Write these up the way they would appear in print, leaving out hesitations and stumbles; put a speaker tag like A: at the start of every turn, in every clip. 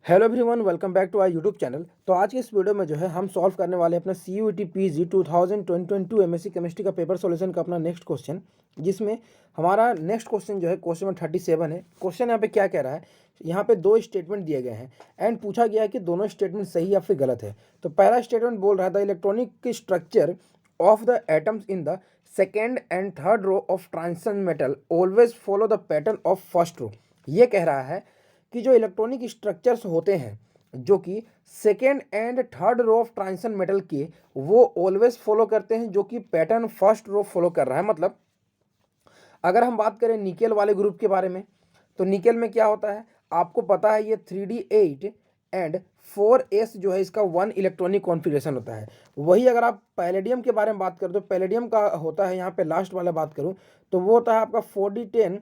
A: Hello everyone, welcome back to our YouTube channel. तो आज के इस वीडियो में जो है हम सॉल्व करने वाले हैं अपना CUET PG 2022 MSc केमिस्ट्री का पेपर सॉल्यूशन का अपना नेक्स्ट क्वेश्चन, जिसमें हमारा नेक्स्ट क्वेश्चन जो है क्वेश्चन नंबर 37 है। क्वेश्चन यहाँ पे क्या कह रहा है, यहाँ पे दो स्टेटमेंट दिए गए हैं एंड पूछा गया है कि दोनों स्टेटमेंट सही या फिर गलत है। तो पहला स्टेटमेंट बोल रहा था electronic structure of the atoms in the second and third row of transition metal always follow the pattern of first row. ये कह रहा है कि जो इलेक्ट्रॉनिक स्ट्रक्चर्स होते हैं जो कि second and third row of transition metal के, वो ऑलवेज फॉलो करते हैं जो कि पैटर्न फर्स्ट रो फॉलो कर रहा है। मतलब अगर हम बात करें निकेल वाले ग्रुप के बारे में, तो निकेल में क्या होता है आपको पता है, ये 3D8 एंड 4s जो है इसका 1 इलेक्ट्रॉनिक कॉन्फ़िगरेशन होता है। वही अगर आप पैलेडियम के बारे में बात करें तो पैलेडियम का होता है, यहाँ पे लास्ट वाला बात करूँ तो वो होता है आपका 4D10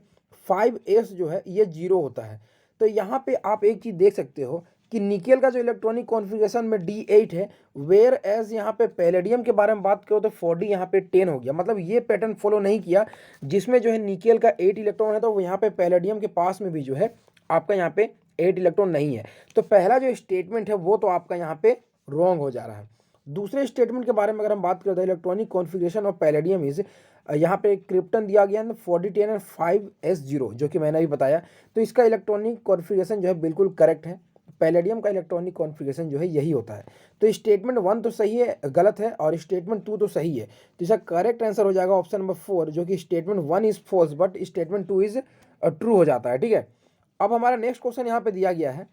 A: 5s जो है ये 0 होता है। तो यहाँ पे आप एक चीज़ देख सकते हो कि निकेल का जो इलेक्ट्रॉनिक कॉन्फ़िगरेशन में D8 है, वेयर एज यहाँ पे पैलेडियम के बारे में बात करो तो 4D यहाँ पे 10 हो गया। मतलब ये पैटर्न फॉलो नहीं किया, जिसमें जो है निकेल का 8 इलेक्ट्रॉन है तो यहाँ पे पैलेडियम के पास में भी जो है आपका यहाँ पे 8 इलेक्ट्रॉन नहीं है। तो पहला जो स्टेटमेंट है वो तो आपका यहाँ पे रॉन्ग हो जा रहा है। दूसरे स्टेटमेंट के बारे में अगर हम बात करते हैं electronic configuration of palladium is, यहाँ पे क्रिप्टन दिया गया है 4D10 एंड 5s0 जो कि मैंने भी बताया। तो इसका इलेक्ट्रॉनिक कॉन्फ़िगरेशन जो है बिल्कुल करेक्ट है। पैलेडियम का इलेक्ट्रॉनिक कॉन्फ़िगरेशन जो है यही होता है। तो स्टेटमेंट 1 तो सही है, गलत है, और स्टेटमेंट 2 तो सही है। तो इसका करेक्ट आंसर हो जाएगा ऑप्शन नंबर 4, जो कि statement 1 is false but statement 2 is true हो जाता है। ठीक है, अब हमारा नेक्स्ट क्वेश्चन यहाँ पे दिया गया है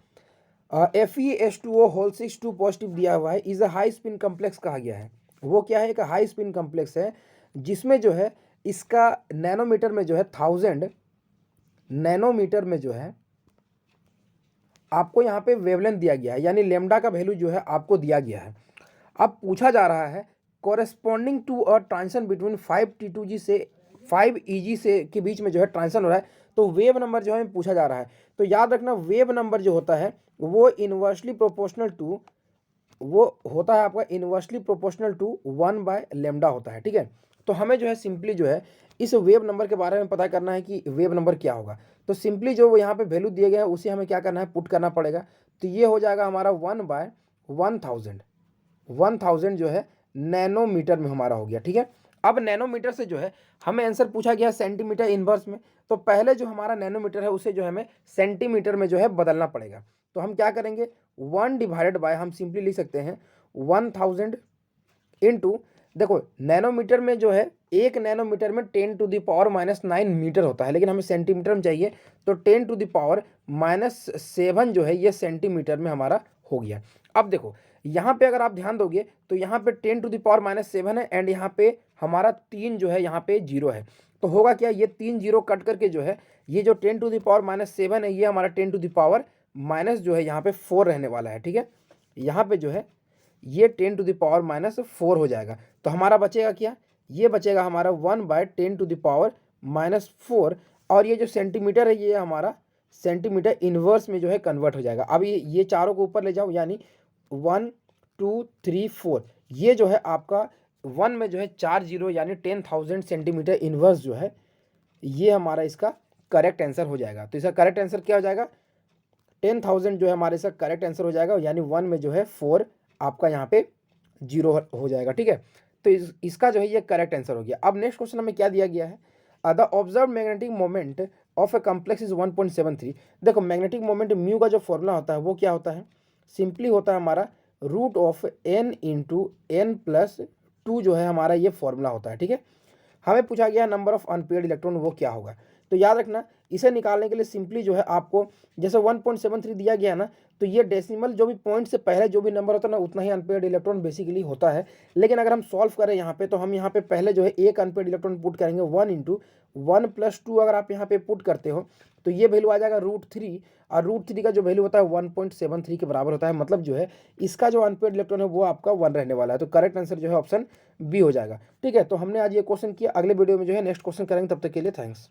A: FeS2O होल 6 2 पॉजिटिव दिया हुआ है, is a high spin complex कहा गया है। वो क्या है, एक हाई स्पिन कम्प्लेक्स है जिसमें जो है इसका नैनोमीटर में जो है 1000 नैनोमीटर में जो है आपको यहाँ पे वेवलेंथ दिया गया है, यानी लेमडा का वैल्यू जो है आपको दिया गया है। अब पूछा जा रहा है corresponding to a transition between 5T2G से 5EG से के बीच में जो है ट्रांजिशन हो रहा है, तो वेव नंबर जो है पूछा जा रहा है। तो याद रखना वेव नंबर जो होता है वो इन्वर्सली प्रोपोर्शनल टू, वो होता है आपका इन्वर्सली प्रोपोर्शनल टू 1/λ होता है। ठीक है, तो हमें जो है सिंपली जो है इस वेव नंबर के बारे में पता करना है कि वेव नंबर क्या होगा। तो सिंपली जो यहाँ पे वैल्यू दिए गए हैं उसे हमें क्या करना है, पुट करना पड़ेगा। तो ये हो जाएगा हमारा 1/1000 जो है नैनोमीटर में हमारा हो गया। ठीक है, अब नैनोमीटर से जो है हमें आंसर पूछा गया सेंटीमीटर इनवर्स में, तो पहले जो हमारा नैनोमीटर है उसे जो है हमें सेंटीमीटर में जो है बदलना पड़ेगा। तो हम क्या करेंगे, 1 डिवाइडेड बाय, हम सिंपली लिख सकते हैं 1000 इंटू, देखो नैनोमीटर में जो है एक नैनोमीटर में 10⁻⁻⁹ मीटर होता है, लेकिन हमें सेंटीमीटर में चाहिए, तो 10⁻⁻7 जो है ये सेंटीमीटर में हमारा हो गया। अब देखो यहाँ पे अगर आप ध्यान दोगे तो यहाँ पे 10⁻⁻7 है एंड यहाँ पे हमारा 3 जो है यहाँ पे 0 है। तो होगा क्या, ये 3 0 कट करके जो है ये जो 10⁻⁻7 है ये हमारा 10⁻⁻ जो है यहाँ पे 4 रहने वाला है। ठीक है, यहाँ पे जो है ये 10⁻⁻4 हो जाएगा। तो हमारा बचेगा क्या, ये बचेगा हमारा 1/10⁻⁻4, और ये जो सेंटीमीटर है ये हमारा सेंटीमीटर इनवर्स में जो है कन्वर्ट हो जाएगा। अब ये चारों को ऊपर ले जाओ, यानी 1 2 3 4, ये जो है आपका 1 में जो है 4 0 यानी 10,000 सेंटीमीटर इनवर्स जो है ये हमारा इसका करेक्ट आंसर हो जाएगा। तो इसका करेक्ट आंसर क्या हो जाएगा, 10,000 जो है हमारे इसका करेक्ट आंसर हो जाएगा, यानी 1 में जो है 4 आपका यहाँ पे 0 हो जाएगा। ठीक है, तो इसका जो है ये करेक्ट आंसर हो गया। अब नेक्स्ट क्वेश्चन हमें क्या दिया गया है, the observe magnetic moment of A complex is 1.73। देखो मैग्नेटिक मोमेंट म्यू का जो फॉर्मूला होता है वो क्या होता है, सिंपली होता है हमारा √n इंटू n+2 जो है हमारा ये फॉर्मूला होता है। ठीक है, हमें पूछा गया नंबर ऑफ अनपेयर्ड इलेक्ट्रॉन, वो क्या होगा। तो याद रखना इसे निकालने के लिए सिंपली जो है आपको जैसे 1.73 दिया गया ना, तो ये डेसिमल जो भी पॉइंट से पहले जो भी नंबर होता है ना उतना ही अनपेयर्ड इलेक्ट्रॉन बेसिकली होता है। लेकिन अगर हम सॉल्व करें यहाँ पे तो हम यहाँ पे पहले जो है एक अनपेयर्ड इलेक्ट्रॉन पुट करेंगे, 1 इंटू 1+2 अगर आप यहाँ पे पुट करते हो तो ये वैल्यू आ जाएगा √3, और √3 का जो वैल्यू होता है 1.73 के बराबर होता है। मतलब जो है इसका जो अनपेयर्ड इलेक्ट्रॉन है वो आपका 1 रहने वाला है। तो करेक्ट आंसर जो है ऑप्शन बी हो जाएगा। ठीक है, तो हमने आज ये क्वेश्चन किया, अगले वीडियो में जो है नेक्स्ट क्वेश्चन करेंगे, तब तक के लिए थैंक्स।